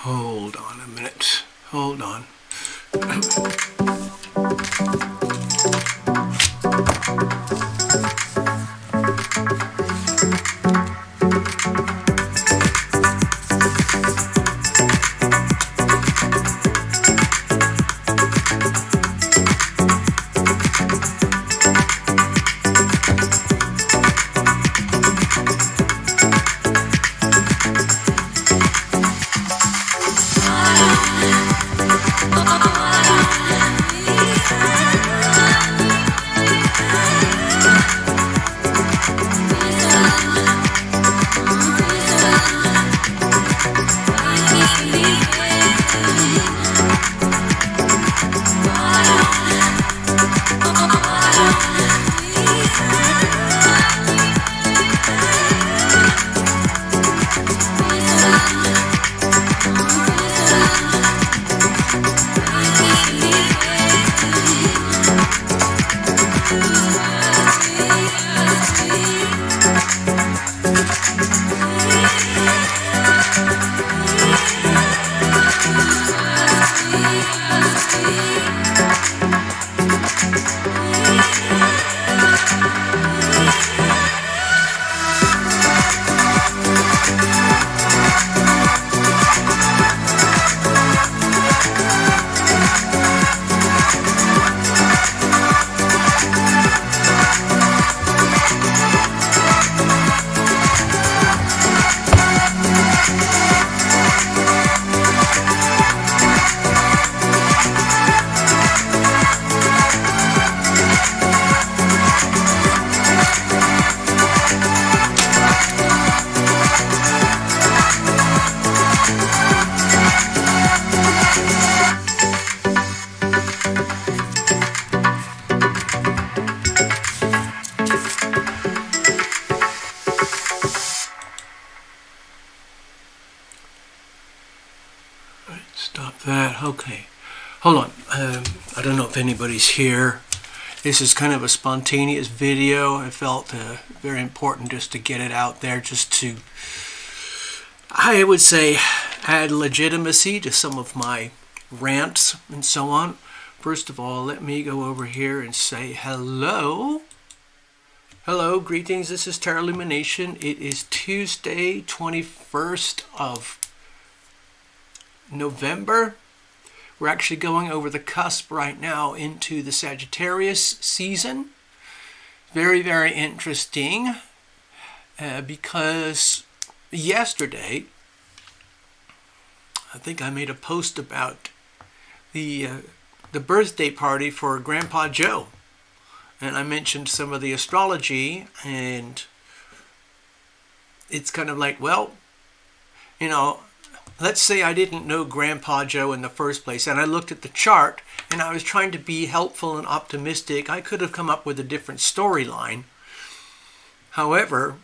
Hold on a minute. Hold on. Stop that. Okay. Hold on. I don't know if anybody's here. This is kind of a spontaneous video. I felt very important just to get it out there, just to, I would say, add legitimacy to some of my rants and so on. First of all, let me go over here and say hello. Hello, greetings. This is TarotLumination. It is Tuesday, 21st of November. We're actually going over the cusp right now into the Sagittarius season. Very, very interesting. because yesterday, I think I made a post about the birthday party for Grandpa Joe. And I mentioned some of the astrology, and it's kind of like, well, let's say I didn't know Grandpa Joe in the first place, and I looked at the chart, and I was trying to be helpful and optimistic. I could have come up with a different storyline. However,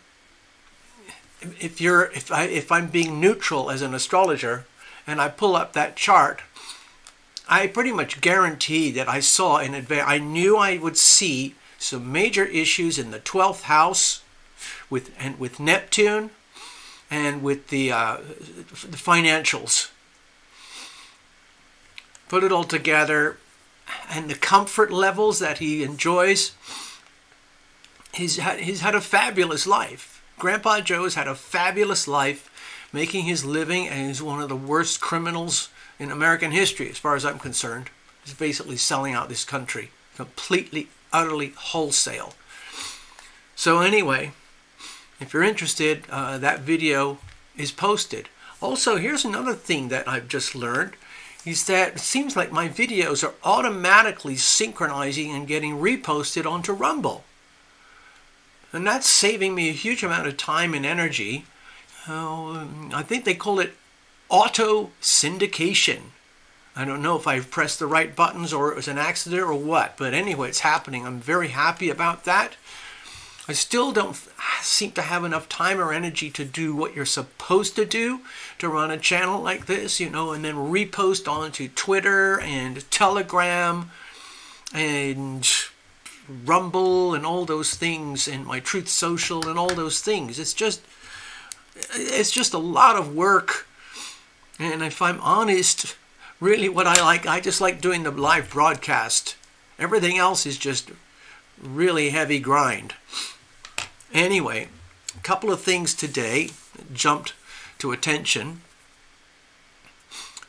if I'm being neutral as an astrologer, and I pull up that chart, I pretty much guarantee that I saw in advance. I knew I would see some major issues in the 12th house with Neptune and with the financials. Put it all together, and the comfort levels that he enjoys. He's had a fabulous life. Grandpa Joe has had a fabulous life, making his living, and he's one of the worst criminals in American history, as far as I'm concerned. He's basically selling out this country completely, utterly, wholesale. So anyway, if you're interested, that video is posted. Also, here's another thing that I've just learned, is that it seems like my videos are automatically synchronizing and getting reposted onto Rumble. And that's saving me a huge amount of time and energy. I think they call it auto syndication. I don't know if I've pressed the right buttons or it was an accident or what, but anyway, it's happening. I'm very happy about that. I still don't seem to have enough time or energy to do what you're supposed to do to run a channel like this, and then repost onto Twitter and Telegram and Rumble and all those things, and my Truth Social and all those things. It's just a lot of work. And if I'm honest, really what I just like doing the live broadcast. Everything else is just really heavy grind. Anyway, a couple of things today jumped to attention.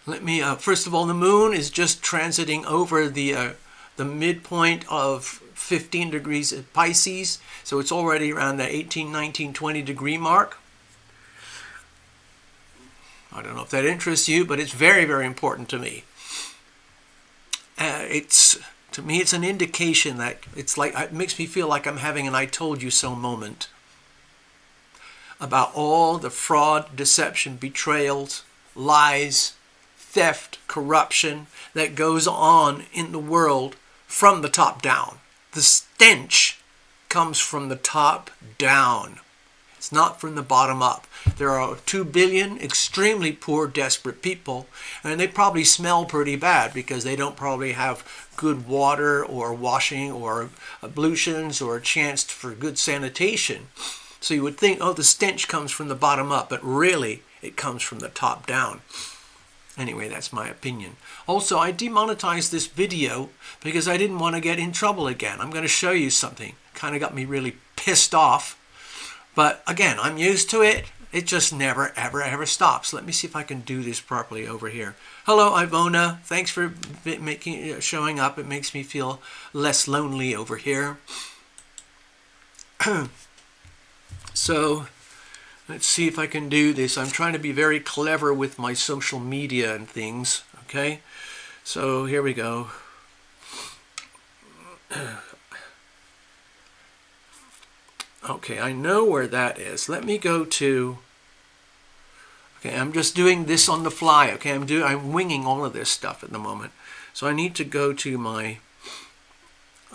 Let me, first of all, the moon is just transiting over the midpoint of 15 degrees at Pisces. So it's already around the 18, 19, 20 degree mark. I don't know if that interests you, but it's very, very important to me. To me, it's an indication that it makes me feel like I'm having an I told you so moment about all the fraud, deception, betrayals, lies, theft, corruption that goes on in the world from the top down. The stench comes from the top down. It's not from the bottom up. There are 2 billion extremely poor, desperate people, and they probably smell pretty bad because they don't probably have good water or washing or ablutions or a chance for good sanitation. So you would think, the stench comes from the bottom up, but really it comes from the top down. Anyway, that's my opinion. Also, I demonetized this video because I didn't want to get in trouble again. I'm going to show you something. Kind of got me really pissed off. But again, I'm used to it. It just never, ever, ever stops. Let me see if I can do this properly over here. Hello, Ivona. Thanks for showing up. It makes me feel less lonely over here. So, let's see if I can do this. I'm trying to be very clever with my social media and things. Okay? So, here we go. Okay, I know where that is. Let me go to... Okay, I'm just doing this on the fly. Okay, I'm winging all of this stuff at the moment. So I need to go to my...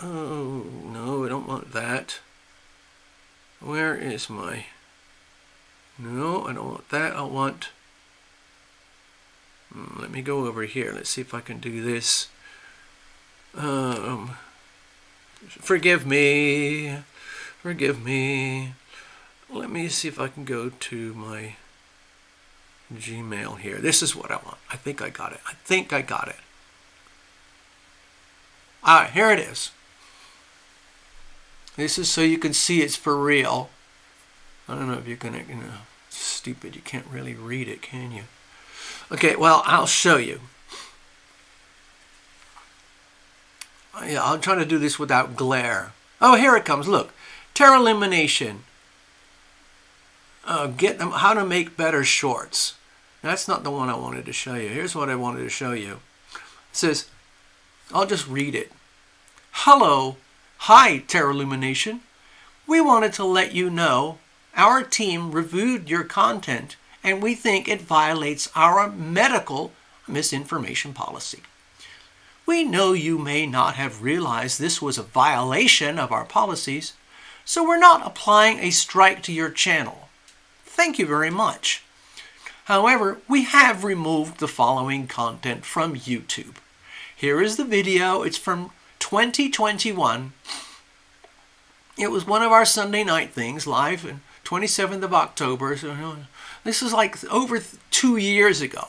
Oh, no, I don't want that. Where is my... No, I don't want that. I want... Let me go over here. Let's see if I can do this. Forgive me. Forgive me. Let me see if I can go to my Gmail here. This is what I want. I think I got it. All right, here it is. This is so you can see it's for real. I don't know if you can, it's stupid. You can't really read it, can you? Okay, well, I'll show you. Yeah, I'll try to do this without glare. Oh, here it comes. Look. TarotLumination. get them how to make better shorts. That's not the one I wanted to show you. Here's what I wanted to show you. It says, I'll just read it. Hello. Hi, TarotLumination. We wanted to let you know our team reviewed your content and we think it violates our medical misinformation policy. We know you may not have realized this was a violation of our policies, so we're not applying a strike to your channel. Thank you very much. However, we have removed the following content from YouTube. Here is the video. It's from 2021. It was one of our Sunday night things, live on 27th of October. So this is like over 2 years ago.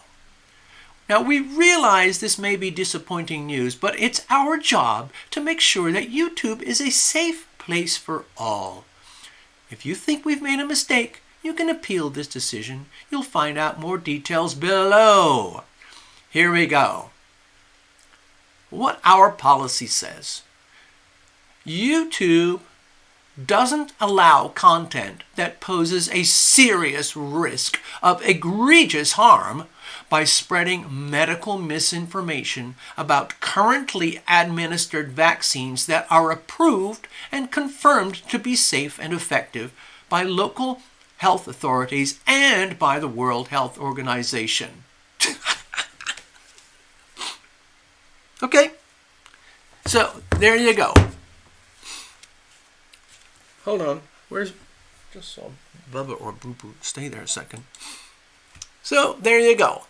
Now, we realize this may be disappointing news, but it's our job to make sure that YouTube is a safe place for all. If you think we've made a mistake, you can appeal this decision. You'll find out more details below. Here we go. What our policy says. YouTube doesn't allow content that poses a serious risk of egregious harm by spreading medical misinformation about currently administered vaccines that are approved and confirmed to be safe and effective by local health authorities and by the World Health Organization. Okay, so there you go. Hold on, where's, just saw Bubba or Boo Boo, stay there a second. So there you go.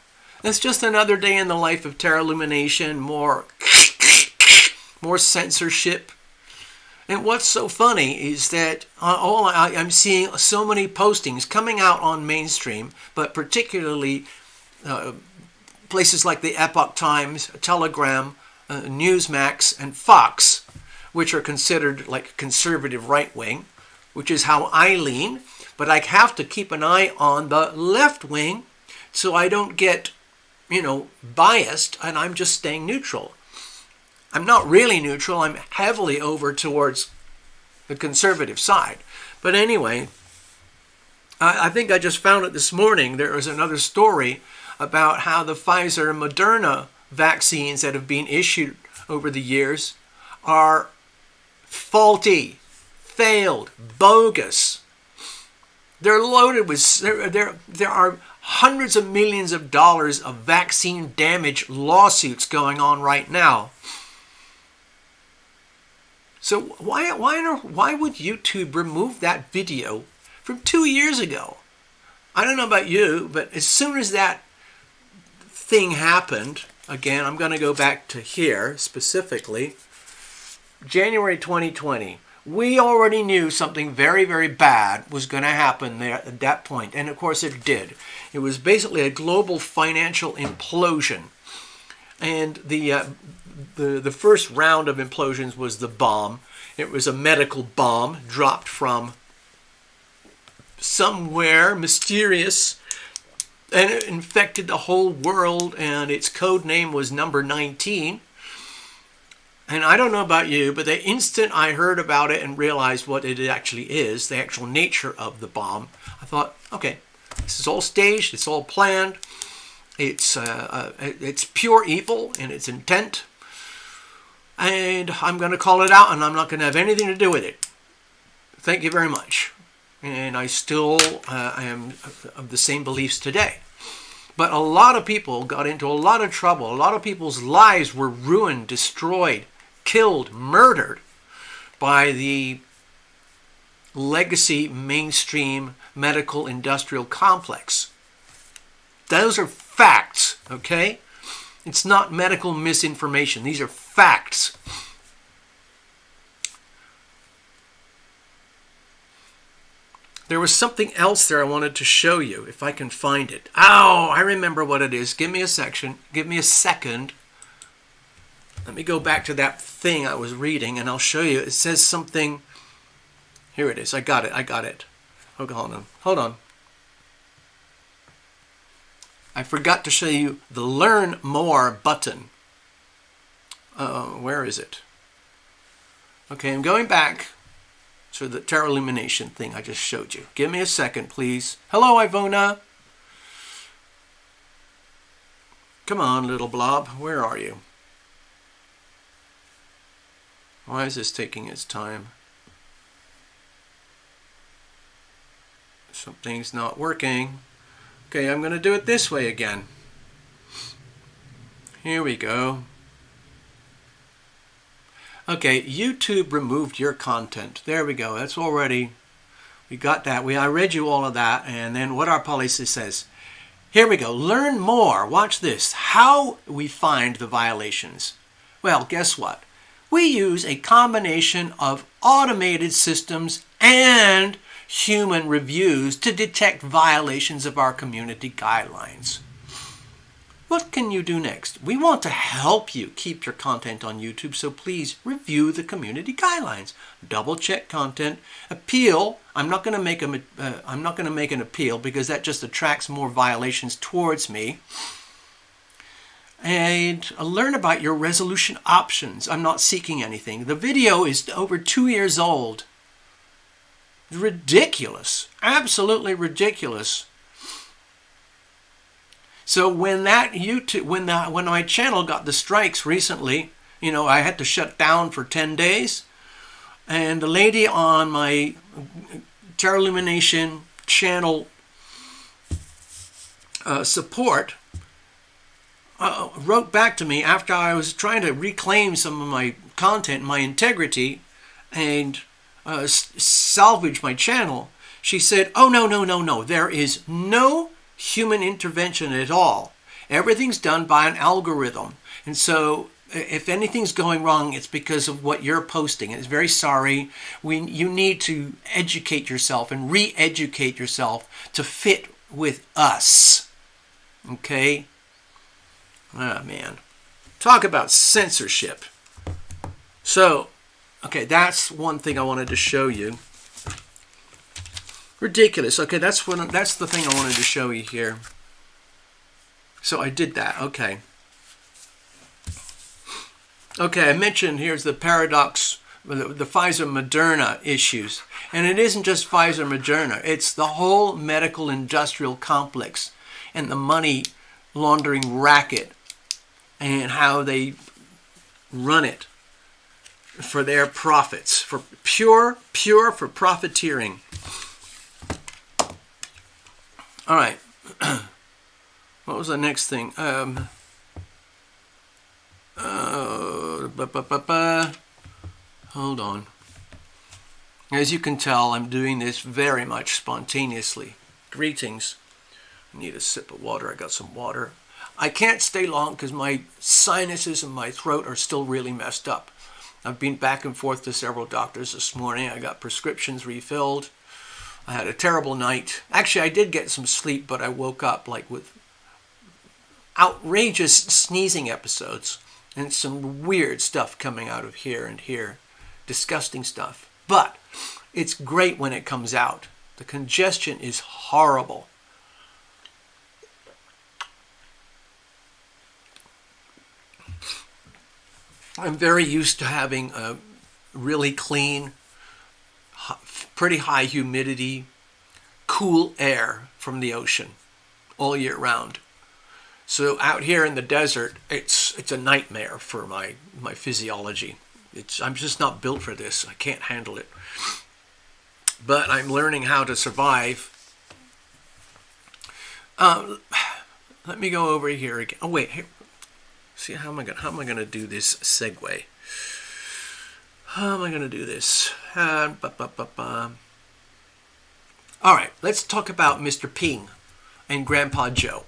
It's just another day in the life of TarotLumination, more censorship. And what's so funny is that I'm seeing so many postings coming out on mainstream, but particularly places like the Epoch Times, Telegram, Newsmax, and Fox, which are considered like conservative right-wing, which is how I lean. But I have to keep an eye on the left wing so I don't get, biased, and I'm just staying neutral. I'm not really neutral. I'm heavily over towards the conservative side. But anyway, I think I just found it this morning. There was another story about how the Pfizer and Moderna vaccines that have been issued over the years are faulty, failed, bogus. They're loaded with, there are hundreds of millions of dollars of vaccine damage lawsuits going on right now. So why would YouTube remove that video from 2 years ago? I don't know about you, but as soon as that thing happened, again, I'm going to go back to here specifically, January 2020. We already knew something very, very bad was going to happen there at that point. And of course it did. It was basically a global financial implosion. And the first round of implosions was the bomb. It was a medical bomb dropped from somewhere mysterious. And it infected the whole world. And its code name was number 19. And I don't know about you, but the instant I heard about it and realized what it actually is, the actual nature of the bomb, I thought, okay, this is all staged, it's all planned, it's pure evil in its intent, and I'm going to call it out, and I'm not going to have anything to do with it. Thank you very much. And I still am of the same beliefs today. But a lot of people got into a lot of trouble. A lot of people's lives were ruined, destroyed, killed, murdered by the legacy mainstream medical industrial complex. Those are facts, okay? It's not medical misinformation. These are facts. There was something else there I wanted to show you, if I can find it. Oh, I remember what it is. Give me a second. Let me go back to that thing I was reading, and I'll show you. It says something. Here it is. I got it. Okay, hold on. I forgot to show you the Learn More button. Where is it? Okay, I'm going back. So the TarotLumination thing I just showed you. Give me a second, please. Hello, Ivona. Come on, little blob. Where are you? Why is this taking its time? Something's not working. Okay, I'm going to do it this way again. Here we go. Okay, YouTube removed your content. There we go. That's already, we got that. I read you all of that. And then what our policy says. Here we go. Learn more. Watch this. How we find the violations. Well, guess what? We use a combination of automated systems and human reviews to detect violations of our community guidelines. What can you do next? We want to help you keep your content on YouTube, so please review the community guidelines. Double check content. Appeal. I'm not going to make an appeal because that just attracts more violations towards me. And learn about your resolution options. I'm not seeking anything. The video is over 2 years old. Ridiculous. Absolutely ridiculous. So when when my channel got the strikes recently, I had to shut down for 10 days. And the lady on my TarotLumination channel support wrote back to me after I was trying to reclaim some of my content, my integrity, and salvage my channel. She said, oh, no. There is no human intervention at all. Everything's done by an algorithm. And so if anything's going wrong, it's because of what you're posting. And it's very sorry. You need to educate yourself and re-educate yourself to fit with us. Okay? Ah, man. Talk about censorship. So, okay, that's one thing I wanted to show you. Ridiculous. Okay, that's the thing I wanted to show you here. So I did that. Okay. Okay, I mentioned here's the paradox, the Pfizer-Moderna issues. And it isn't just Pfizer-Moderna. It's the whole medical industrial complex and the money laundering racket and how they run it for their profits, for pure for profiteering. All right. What was the next thing? Hold on. As you can tell, I'm doing this very much spontaneously. Greetings. I need a sip of water. I got some water. I can't stay long because my sinuses and my throat are still really messed up. I've been back and forth to several doctors this morning. I got prescriptions refilled. I had a terrible night. Actually, I did get some sleep, but I woke up like with outrageous sneezing episodes and some weird stuff coming out of here and here. Disgusting stuff. But it's great when it comes out. The congestion is horrible. I'm very used to having a really clean, pretty high humidity, cool air from the ocean all year round. So out here in the desert, it's a nightmare for my physiology. I'm just not built for this. I can't handle it. But I'm learning how to survive. Let me go over here again. Oh wait, here. See how am I gonna do this segue? How am I gonna do this? All right, let's talk about Mr. Ping and Grandpa Joe.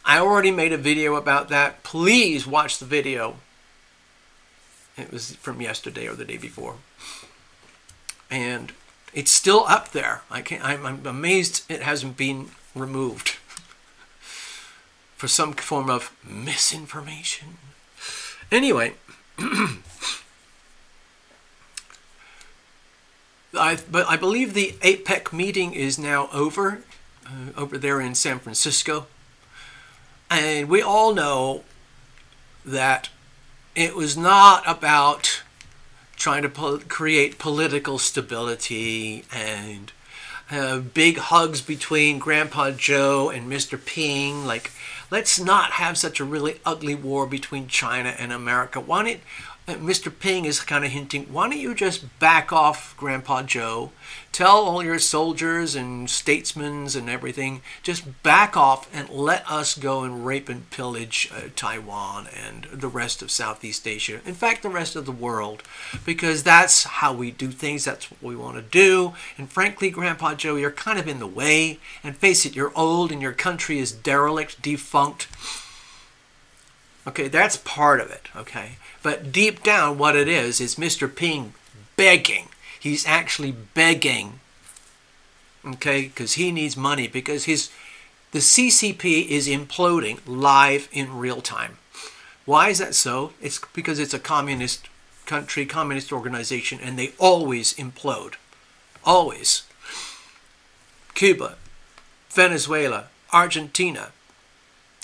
I already made a video about that. Please watch the video. It was from yesterday or the day before. And it's still up there. I'm amazed it hasn't been removed for some form of misinformation. Anyway, but I believe the APEC meeting is now over there in San Francisco. And we all know that it was not about trying to create political stability and big hugs between Grandpa Joe and Mr. Ping. Like, let's not have such a really ugly war between China and America. Why don't Mr. Ping is kind of hinting, why don't you just back off, Grandpa Joe? Tell all your soldiers and statesmen and everything, just back off and let us go and rape and pillage Taiwan and the rest of Southeast Asia. In fact, the rest of the world, because that's how we do things. That's what we want to do. And frankly, Grandpa Joe, you're kind of in the way. And face it, you're old and your country is derelict, defunct. Okay, that's part of it, okay? But deep down, what it is Mr. Ping begging. He's actually begging, okay, because he needs money, because the CCP is imploding live in real time. Why is that so? It's because it's a communist country, communist organization, and they always implode. Always. Cuba, Venezuela, Argentina,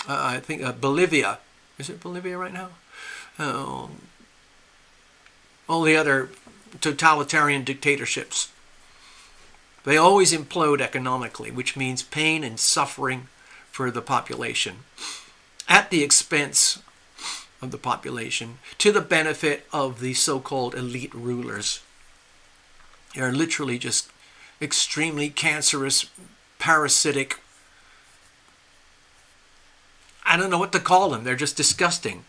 I think Bolivia. Is it Bolivia right now? All the other totalitarian dictatorships. They always implode economically, which means pain and suffering for the population at the expense of the population, to the benefit of the so-called elite rulers. They're literally just extremely cancerous, parasitic, I don't know what to call them. They're just disgusting.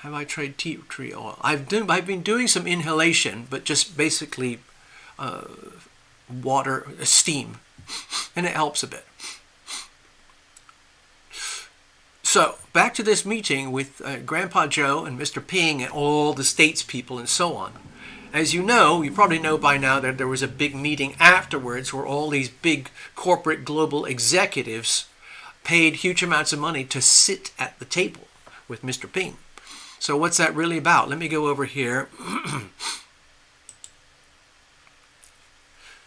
Have I tried tea tree oil? I've been doing some inhalation, but just basically water, steam, and it helps a bit. So back to this meeting with Grandpa Joe and Mr. Ping and all the statespeople and so on. As you know, you probably know by now that there was a big meeting afterwards where all these big corporate global executives paid huge amounts of money to sit at the table with Mr. Ping. So what's that really about? Let me go over here.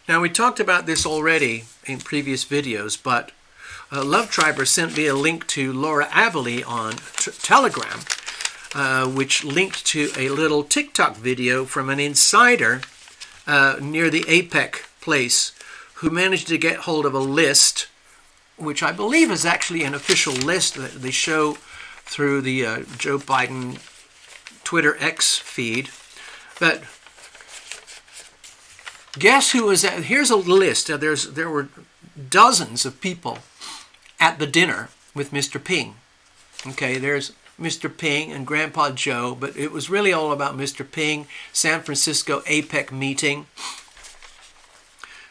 Now, we talked about this already in previous videos, but Love Triber sent me a link to Laura Abilene on Telegram, which linked to a little TikTok video from an insider near the APEC place who managed to get hold of a list, which I believe is actually an official list that they show through the Joe Biden Twitter X feed. But guess who was at? Here's a list. There were dozens of people at the dinner with Mr. Ping. Okay, there's Mr. Ping and Grandpa Joe, but it was really all about Mr. Ping, San Francisco APEC meeting.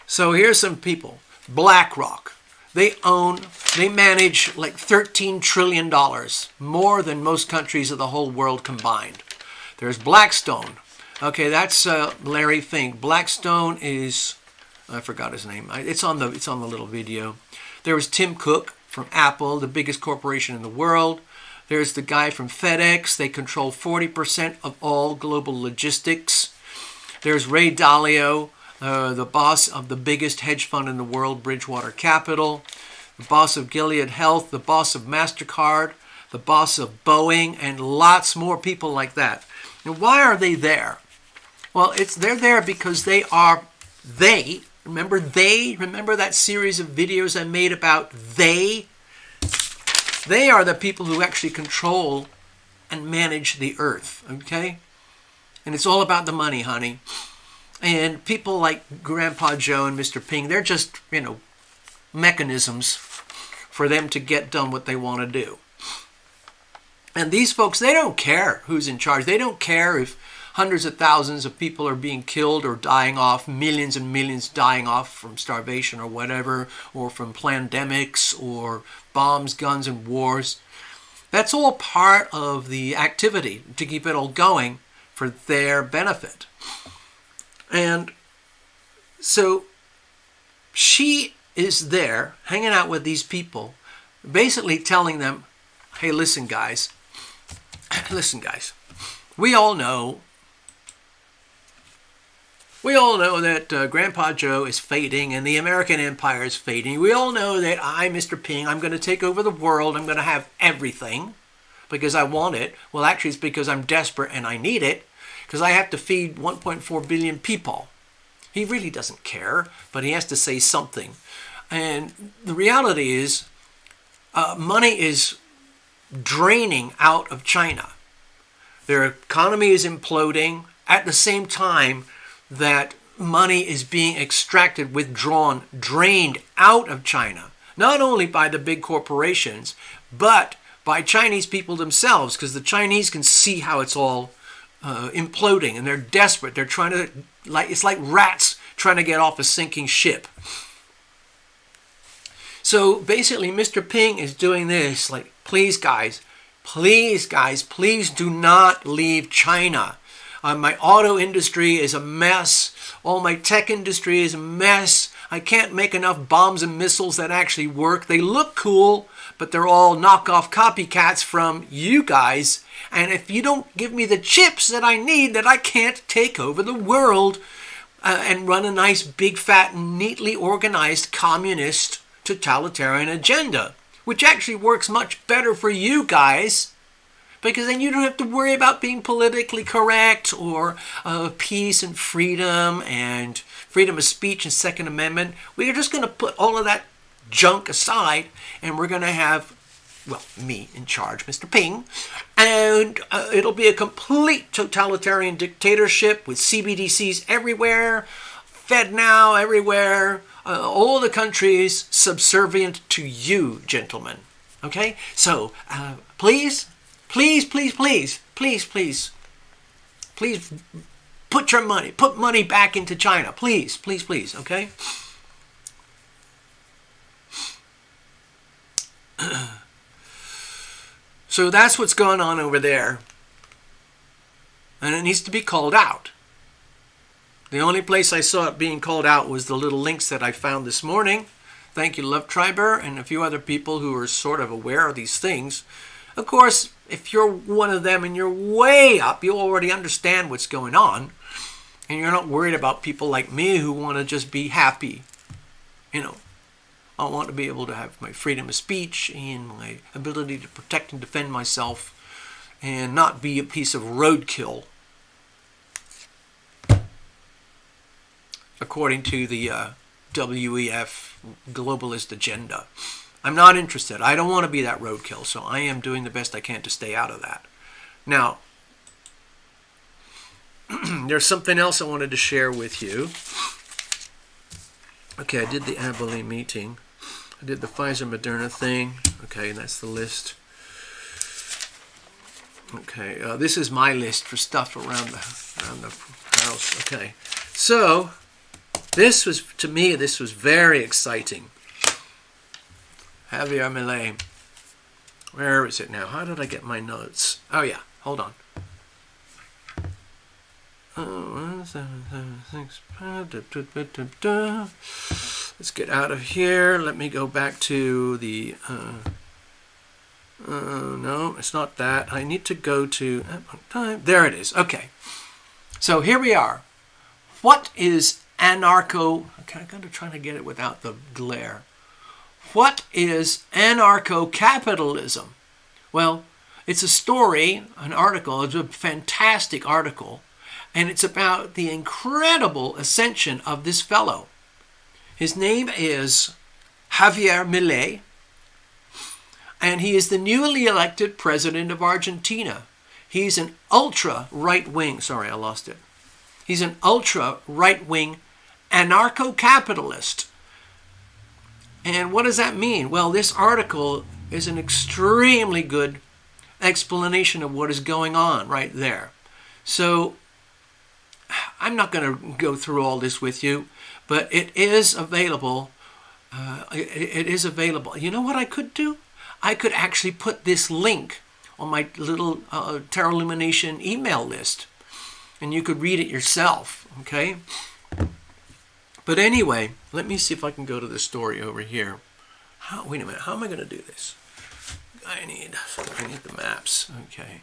So here's some people. BlackRock. They manage like $13 trillion, more than most countries of the whole world combined. There's Blackstone. Okay, that's Larry Fink. Blackstone is, I forgot his name. It's on the little video. There was Tim Cook from Apple, the biggest corporation in the world. There's the guy from FedEx. They control 40% of all global logistics. There's Ray Dalio, the boss of the biggest hedge fund in the world, Bridgewater Capital, the boss of Gilead Health, the boss of MasterCard, the boss of Boeing, and lots more people like that. Now, why are they there? Well, they're there because remember that series of videos I made about they? They are the people who actually control and manage the earth, okay? And it's all about the money, honey. And people like Grandpa Joe and Mr. Ping, they're just, mechanisms for them to get done what they want to do. And these folks, they don't care who's in charge. They don't care if hundreds of thousands of people are being killed or dying off, millions and millions dying off from starvation or whatever, or from pandemics or bombs, guns, and wars. That's all part of the activity to keep it all going for their benefit. And so she is there hanging out with these people, basically telling them, hey, listen, guys, we all know that Grandpa Joe is fading and the American empire is fading. We all know that Mr. Ping, I'm going to take over the world. I'm going to have everything. because I want it. Well, actually, it's because I'm desperate and I need it, because I have to feed 1.4 billion people. He really doesn't care, but he has to say something. And the reality is, money is draining out of China. Their economy is imploding at the same time that money is being extracted, withdrawn, drained out of China. Not only by the big corporations, but by Chinese people themselves, because the Chinese can see how it's all imploding, and they're desperate. They're trying to, it's like rats trying to get off a sinking ship. So basically, Mr. Ping is doing this, like, please guys, please do not leave China. My auto industry is a mess. All my tech industry is a mess. I can't make enough bombs and missiles that actually work. They look cool, but they're all knockoff copycats from you guys. And if you don't give me the chips that I need, that I can't take over the world and run a nice, big, fat, neatly organized communist totalitarian agenda, which actually works much better for you guys, because then you don't have to worry about being politically correct or peace and freedom of speech and Second Amendment. We're just going to put all of that junk aside, and we're going to have, well, me in charge, Mr. Ping, and it'll be a complete totalitarian dictatorship with CBDCs everywhere, FedNow everywhere, all the countries subservient to you, gentlemen. Okay? So, please put money back into China. Please, okay? So that's what's going on over there. And it needs to be called out. The only place I saw it being called out was the little links that I found this morning. Thank you, Love Triber, and a few other people who are sort of aware of these things. Of course, if you're one of them and you're way up, you already understand what's going on. And you're not worried about people like me who want to just be happy. You know, I want to be able to have my freedom of speech and my ability to protect and defend myself and not be a piece of roadkill, according to the WEF globalist agenda. I'm not interested. I don't want to be that roadkill, so I am doing the best I can to stay out of that. Now, there's something else I wanted to share with you. Okay, I did the Abilene meeting. I did the Pfizer-Moderna thing. Okay, that's the list. Okay, this is my list for stuff around the house. Okay, so this was, to me, this was very exciting. Javier Milei. Where is it now? How did I get my notes? Oh yeah, hold on. Let's get out of here. Let me go back to the no, it's not that. I need to go to time. There it is. Okay. So here we are. What is anarcho? Okay, I'm going to try to get it without the glare. What is anarcho-capitalism? Well, it's a story, an article. It's a fantastic article. And it's about the incredible ascension of this fellow. His name is Javier Milei. And he is the newly elected president of Argentina. He's an ultra right-wing, sorry, I lost it. He's an ultra right-wing anarcho-capitalist. And what does that mean? Well, this article is an extremely good explanation of what is going on right there. So I'm not going to go through all this with you, but it is available. It is available. You know what I could do? I could actually put this link on my little TarotLumination email list, and you could read it yourself, okay? But anyway, let me see if I can go to the story over here. Wait a minute, how am I going to do this? I need the maps, okay.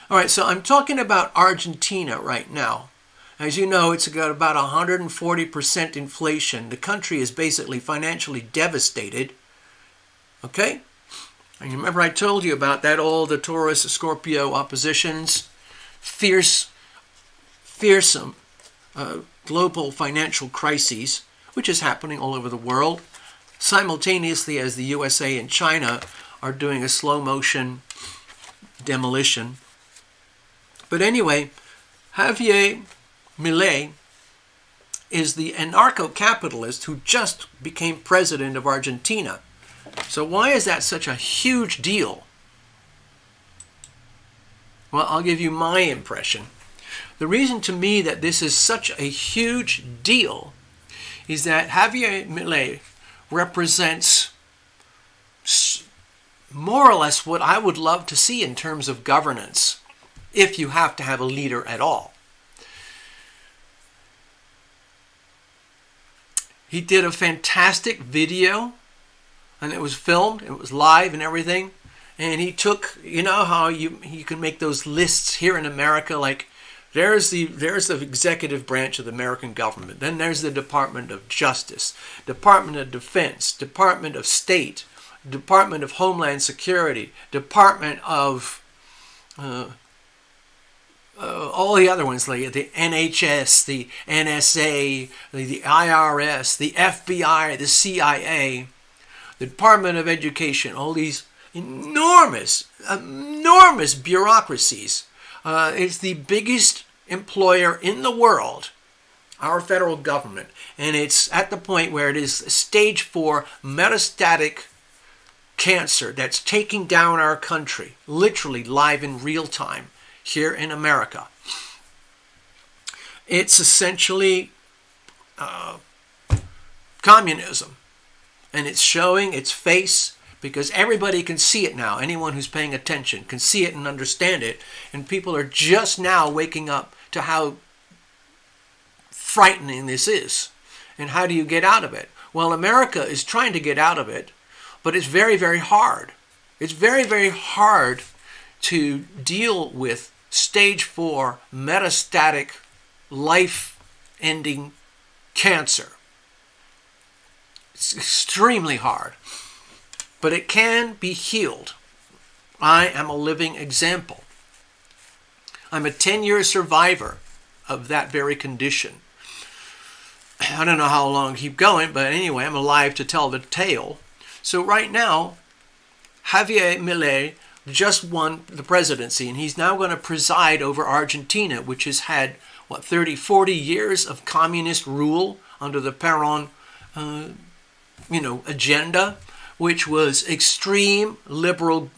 All right, so I'm talking about Argentina right now. As you know, it's got about 140% inflation. The country is basically financially devastated, okay? And you remember I told you about that, all the Taurus-Scorpio oppositions, fearsome global financial crises, which is happening all over the world, simultaneously as the USA and China are doing a slow motion demolition. But anyway, Javier Milei is the anarcho-capitalist who just became president of Argentina. So why is that such a huge deal? Well, I'll give you my impression. The reason to me that this is such a huge deal is that Javier Milei represents more or less what I would love to see in terms of governance, if you have to have a leader at all. He did a fantastic video, and it was filmed, it was live and everything. And he took, you know how you can make those lists here in America, like there's the executive branch of the American government, then there's the Department of Justice, Department of Defense, Department of State, Department of Homeland Security, Department of all the other ones, like the NHS, the NSA, the IRS, the FBI, the CIA, the Department of Education, all these enormous bureaucracies. It's the biggest employer in the world, our federal government, and it's at the point where it is stage 4 metastatic cancer that's taking down our country, literally live in real time here in America. It's essentially communism, and it's showing its face because everybody can see it now. Anyone who's paying attention can see it and understand it, and people are just now waking up to how frightening this is. And how do you get out of it? Well, America is trying to get out of it, but it's very, very hard. It's very, very hard to deal with stage 4 metastatic, life-ending cancer. It's extremely hard, but it can be healed. I am a living example. I'm a 10-year survivor of that very condition. I don't know how long I'll keep going, but anyway, I'm alive to tell the tale. So right now, Javier Milei just won the presidency, and he's now going to preside over Argentina, which has had, 30, 40 years of communist rule under the Peron, agenda, which was extreme liberal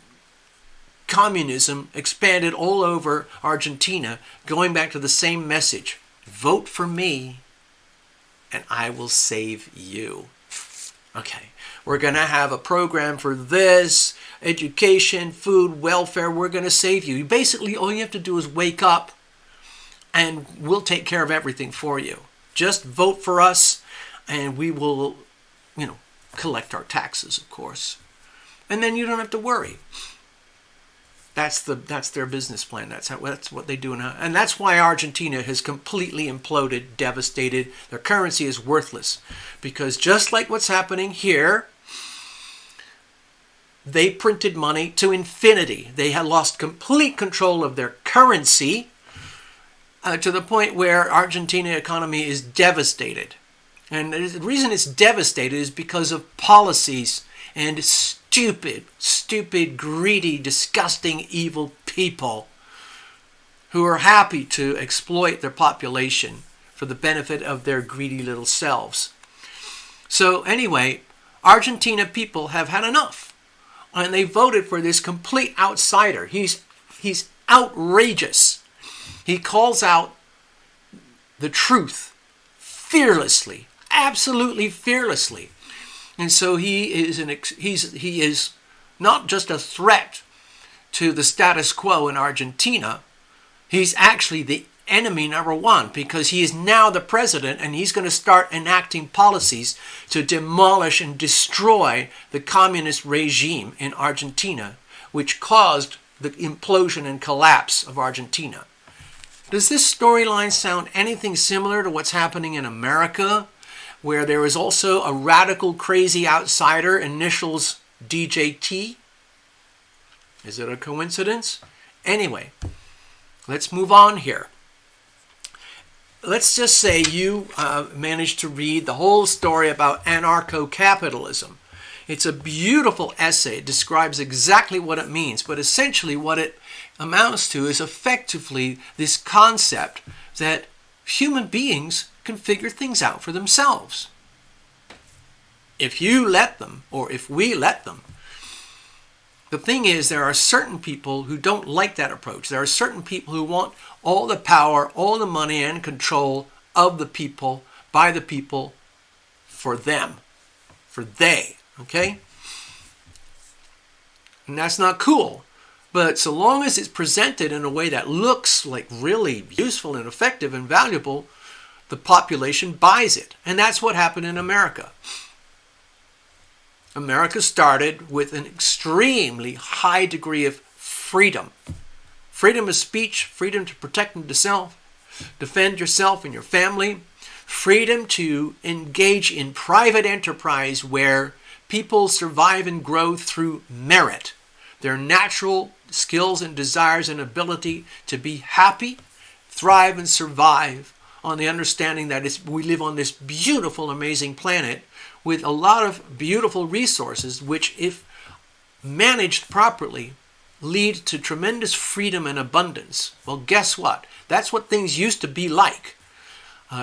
communism expanded all over Argentina, going back to the same message: vote for me and I will save you. Okay, we're going to have a program for this, education, food, welfare, we're going to save you. Basically, all you have to do is wake up and we'll take care of everything for you. Just vote for us and we will, collect our taxes, of course. And then you don't have to worry. That's their business plan. That's what they do, and that's why Argentina has completely imploded, devastated. Their currency is worthless, because just like what's happening here, they printed money to infinity. They had lost complete control of their currency to the point where Argentina economy is devastated, and the reason it's devastated is because of policies and stupid, greedy, disgusting, evil people who are happy to exploit their population for the benefit of their greedy little selves. So anyway, Argentina people have had enough, and they voted for this complete outsider. He's outrageous. He calls out the truth fearlessly, absolutely fearlessly. And so he is not just a threat to the status quo in Argentina. He's actually the enemy number one, because he is now the president and he's going to start enacting policies to demolish and destroy the communist regime in Argentina, which caused the implosion and collapse of Argentina. Does this storyline sound anything similar to what's happening in America, where there is also a radical, crazy outsider, initials DJT, Is it a coincidence? Anyway, let's move on here. Let's just say you managed to read the whole story about anarcho-capitalism. It's a beautiful essay. It describes exactly what it means, but essentially what it amounts to is effectively this concept that human beings can figure things out for themselves. If you let them, or if we let them. The thing is, there are certain people who don't like that approach. There are certain people who want all the power, all the money and control of the people, by the people, for them, for they, okay? And that's not cool. But so long as it's presented in a way that looks like really useful and effective and valuable, the population buys it. And that's what happened in America. America started with an extremely high degree of freedom. Freedom of speech, freedom to protect and defend yourself and your family, freedom to engage in private enterprise where people survive and grow through merit, their natural skills and desires and ability to be happy, thrive and survive on the understanding that we live on this beautiful, amazing planet with a lot of beautiful resources which, if managed properly, lead to tremendous freedom and abundance. Well, guess what? That's what things used to be like.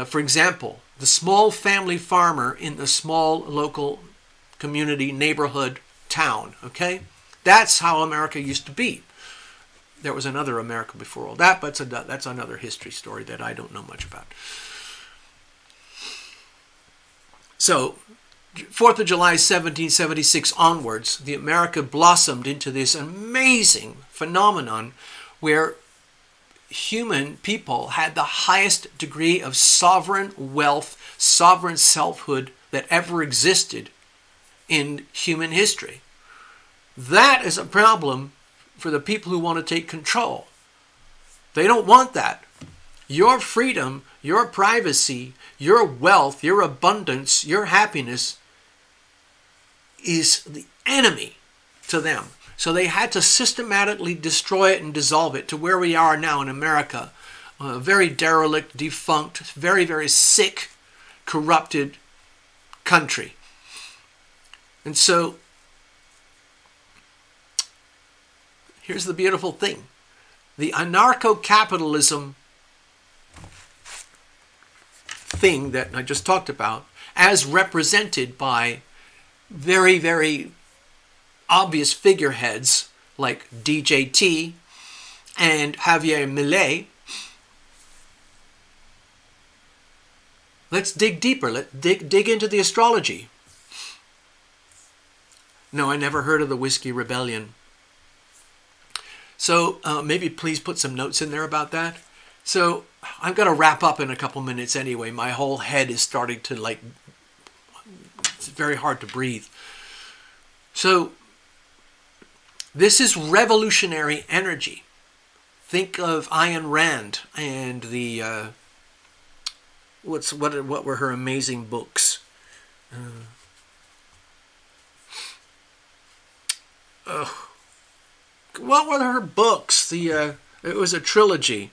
For example, the small family farmer in the small local community, neighborhood, town, okay? That's how America used to be. There was another America before all that, but that's another history story that I don't know much about. So, 4th of July, 1776 onwards, the America blossomed into this amazing phenomenon where human people had the highest degree of sovereign wealth, sovereign selfhood that ever existed in human history. That is a problem for the people who want to take control. They don't want that. Your freedom, your privacy, your wealth, your abundance, your happiness is the enemy to them. So they had to systematically destroy it and dissolve it to where we are now in America. A very derelict, defunct, very, very sick, corrupted country. And so, here's the beautiful thing. The anarcho-capitalism thing that I just talked about, as represented by very, very obvious figureheads like DJT and Javier Milei. Let's dig deeper. Let's dig into the astrology. No, I never heard of the Whiskey Rebellion. So maybe please put some notes in there about that. So I'm going to wrap up in a couple minutes anyway. My whole head is starting to it's very hard to breathe. So this is revolutionary energy. Think of Ayn Rand and the what were her amazing books? What were her books? It was a trilogy.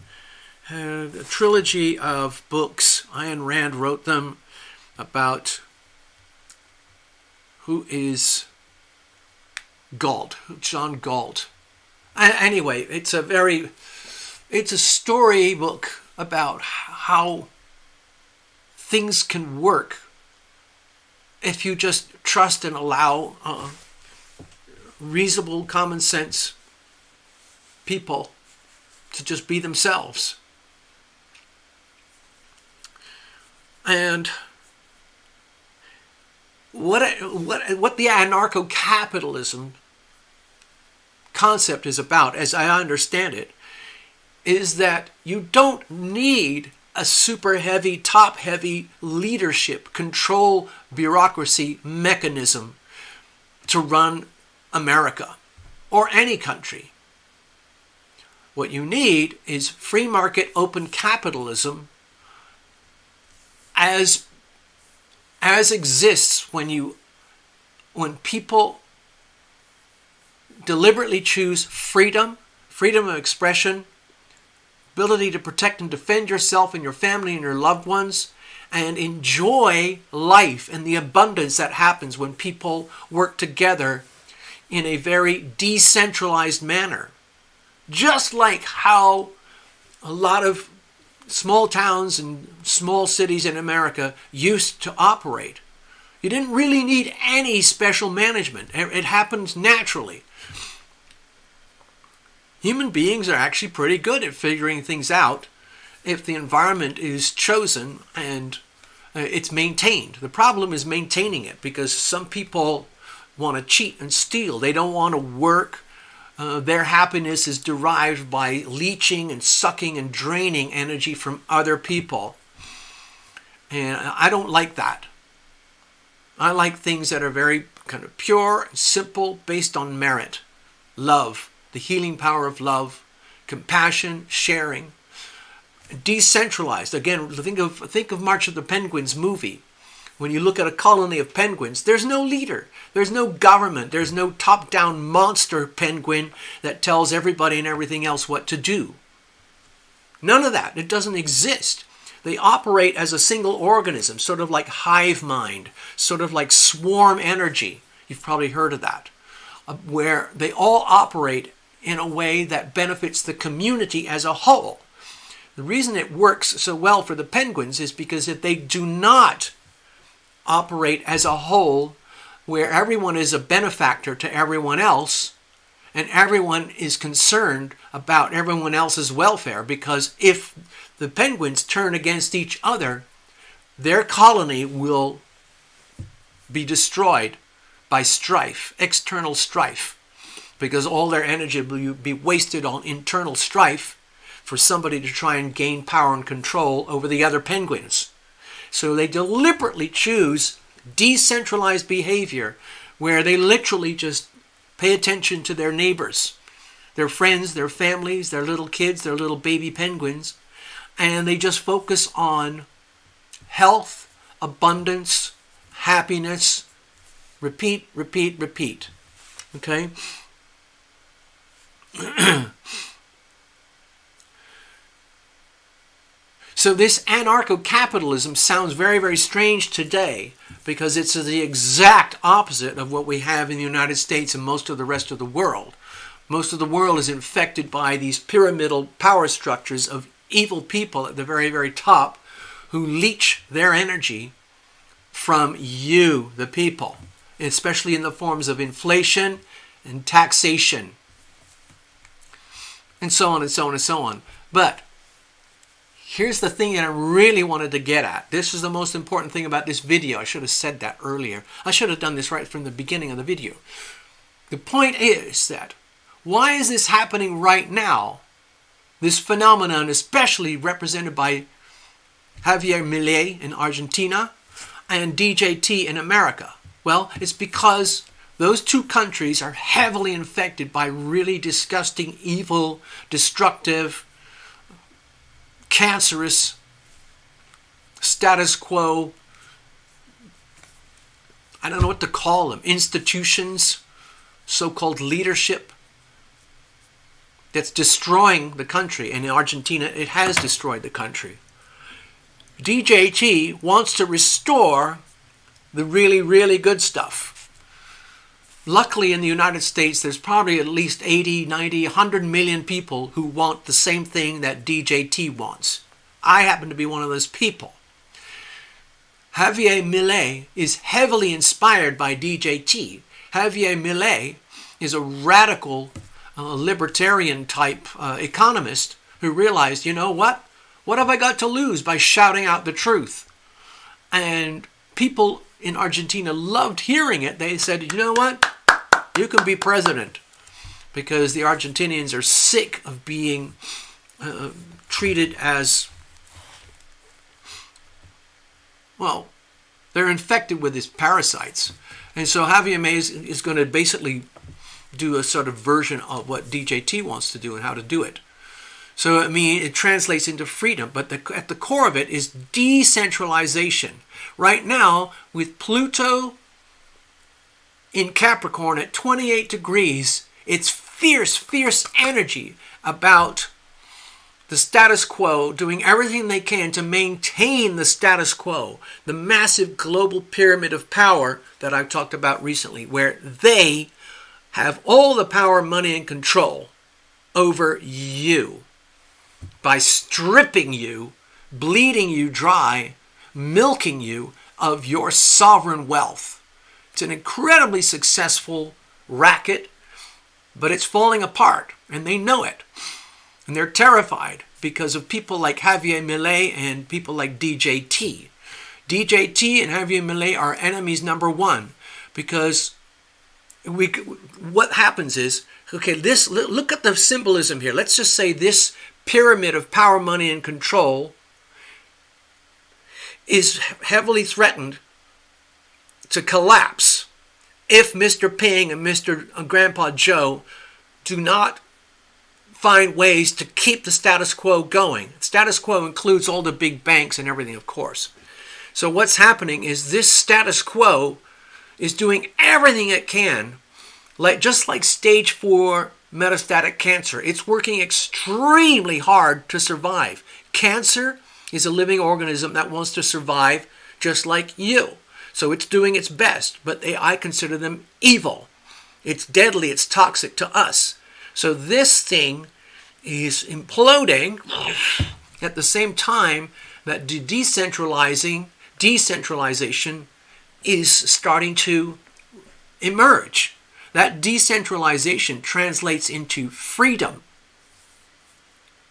A trilogy of books. Ayn Rand wrote them about who is Galt, John Galt. Anyway, it's a storybook about how things can work if you just trust and allow reasonable, common sense people to just be themselves. And what the anarcho-capitalism concept is about, as I understand it, is that you don't need a super heavy, top heavy leadership, control, bureaucracy mechanism to run America or any country. What you need is free market, open capitalism as exists when people deliberately choose freedom, freedom of expression, ability to protect and defend yourself and your family and your loved ones, and enjoy life and the abundance that happens when people work together in a very decentralized manner. Just like how a lot of small towns and small cities in America used to operate. You didn't really need any special management. It happens naturally. Human beings are actually pretty good at figuring things out if the environment is chosen and it's maintained. The problem is maintaining it, because some people want to cheat and steal. They don't want to work. Their happiness is derived by leeching and sucking and draining energy from other people. And I don't like that. I like things that are very kind of pure and simple, based on merit, love, the healing power of love, compassion, sharing, decentralized. Again, think of March of the Penguins movie. When you look at a colony of penguins, there's no leader, there's no government, there's no top-down monster penguin that tells everybody and everything else what to do. None of that. It doesn't exist. They operate as a single organism, sort of like hive mind, sort of like swarm energy. You've probably heard of that, where they all operate in a way that benefits the community as a whole. The reason it works so well for the penguins is because if they do not operate as a whole, where everyone is a benefactor to everyone else, and everyone is concerned about everyone else's welfare, because if the penguins turn against each other, their colony will be destroyed by strife, external strife, because all their energy will be wasted on internal strife for somebody to try and gain power and control over the other penguins. So they deliberately choose decentralized behavior, where they literally just pay attention to their neighbors, their friends, their families, their little kids, their little baby penguins, and they just focus on health, abundance, happiness, repeat, repeat, repeat. Okay? So this anarcho-capitalism sounds very, very strange today, because it's the exact opposite of what we have in the United States and most of the rest of the world. Most of the world is infected by these pyramidal power structures of evil people at the very, very top, who leech their energy from you, the people, especially in the forms of inflation and taxation, and so on and so on and so on. But here's the thing that I really wanted to get at. This is the most important thing about this video. I should have said that earlier. I should have done this right from the beginning of the video. The point is that, why is this happening right now? This phenomenon, especially represented by Javier Milei in Argentina and DJT in America. Well, it's because those two countries are heavily infected by really disgusting, evil, destructive, cancerous, status quo, I don't know what to call them, institutions, so-called leadership, that's destroying the country. And in Argentina, it has destroyed the country. DJT wants to restore the really, really good stuff. Luckily, in the United States, there's probably at least 80, 90, 100 million people who want the same thing that DJT wants. I happen to be one of those people. Javier Milei is heavily inspired by DJT. Javier Milei is a radical libertarian type economist who realized, you know what? What have I got to lose by shouting out the truth? And people in Argentina loved hearing it. They said, you know what? You can be president. Because the Argentinians are sick of being treated as, well, they're infected with these parasites. And so Javier Milei is going to basically do a sort of version of what DJT wants to do and how to do it. So, I mean, it translates into freedom, but at the core of it is decentralization. Right now, with Pluto in Capricorn at 28 degrees, It's fierce, fierce energy about the status quo, doing everything they can to maintain the status quo, the massive global pyramid of power that I've talked about recently, where they have all the power, money, and control over you by stripping you, bleeding you dry, milking you of your sovereign wealth. It's an incredibly successful racket, but it's falling apart, and they know it. And they're terrified because of people like Javier Milei and people like DJT. DJT and Javier Milei are enemies number one, because what happens is, okay, look at the symbolism here. Let's just say this pyramid of power, money, and control is heavily threatened to collapse if Mr. Ping and Mr. Grandpa Joe do not find ways to keep the status quo going. Status quo includes all the big banks and everything, of course. So what's happening is this status quo is doing everything it can, just like stage 4 metastatic cancer. It's working extremely hard to survive. Cancer is a living organism that wants to survive just like you. So it's doing its best, but I consider them evil. It's deadly, it's toxic to us. So this thing is imploding at the same time that decentralization is starting to emerge. That decentralization translates into freedom.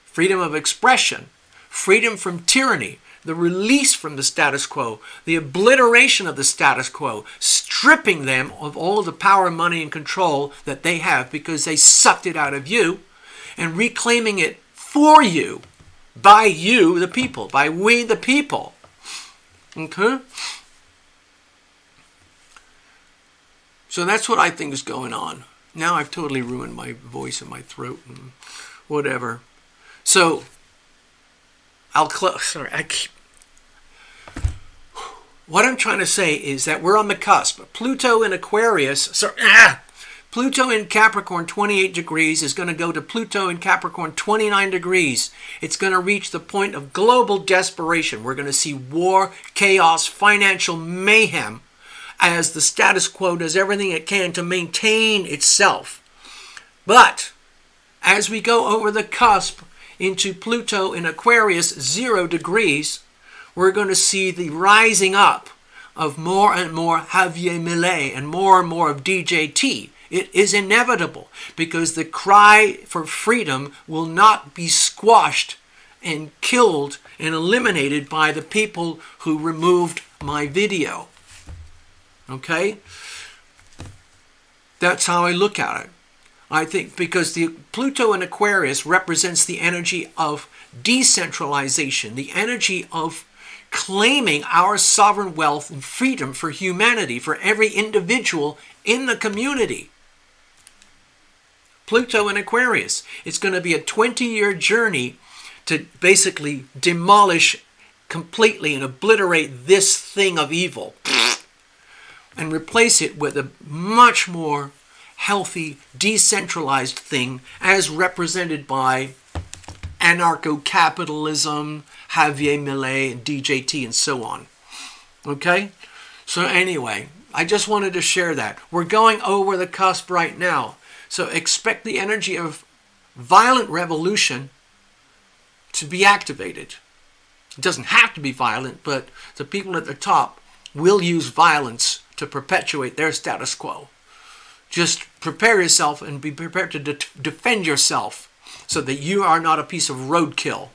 Freedom of expression, freedom from tyranny, the release from the status quo, the obliteration of the status quo, stripping them of all the power, money, and control that they have because they sucked it out of you, and reclaiming it for you, by you, the people, by we, the people. Okay? So that's what I think is going on. Now I've totally ruined my voice and my throat and whatever. So, what I'm trying to say is that we're on the cusp. Pluto in Aquarius, Pluto in Capricorn 28 degrees is going to go to Pluto in Capricorn 29 degrees. It's going to reach the point of global desperation. We're going to see war, chaos, financial mayhem as the status quo does everything it can to maintain itself. But as we go over the cusp into Pluto in Aquarius 0 degrees, we're going to see the rising up of more and more Javier Milei and more of DJT. It is inevitable because the cry for freedom will not be squashed and killed and eliminated by the people who removed my video. Okay? That's how I look at it. I think because the Pluto in Aquarius represents the energy of decentralization, the energy of claiming our sovereign wealth and freedom for humanity, for every individual in the community. Pluto in Aquarius. It's going to be a 20-year journey to basically demolish completely and obliterate this thing of evil and replace it with a much more healthy, decentralized thing as represented by anarcho-capitalism, Javier Milei, and DJT, and so on. Okay? So anyway, I just wanted to share that. We're going over the cusp right now. So expect the energy of violent revolution to be activated. It doesn't have to be violent, but the people at the top will use violence to perpetuate their status quo. Just prepare yourself and be prepared to defend yourself so that you are not a piece of roadkill.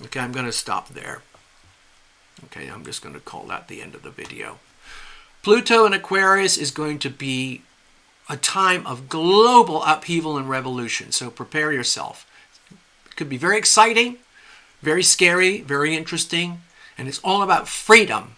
Okay, I'm going to stop there. Okay, I'm just going to call that the end of the video. Pluto in Aquarius is going to be a time of global upheaval and revolution. So prepare yourself. It could be very exciting, very scary, very interesting, and it's all about freedom.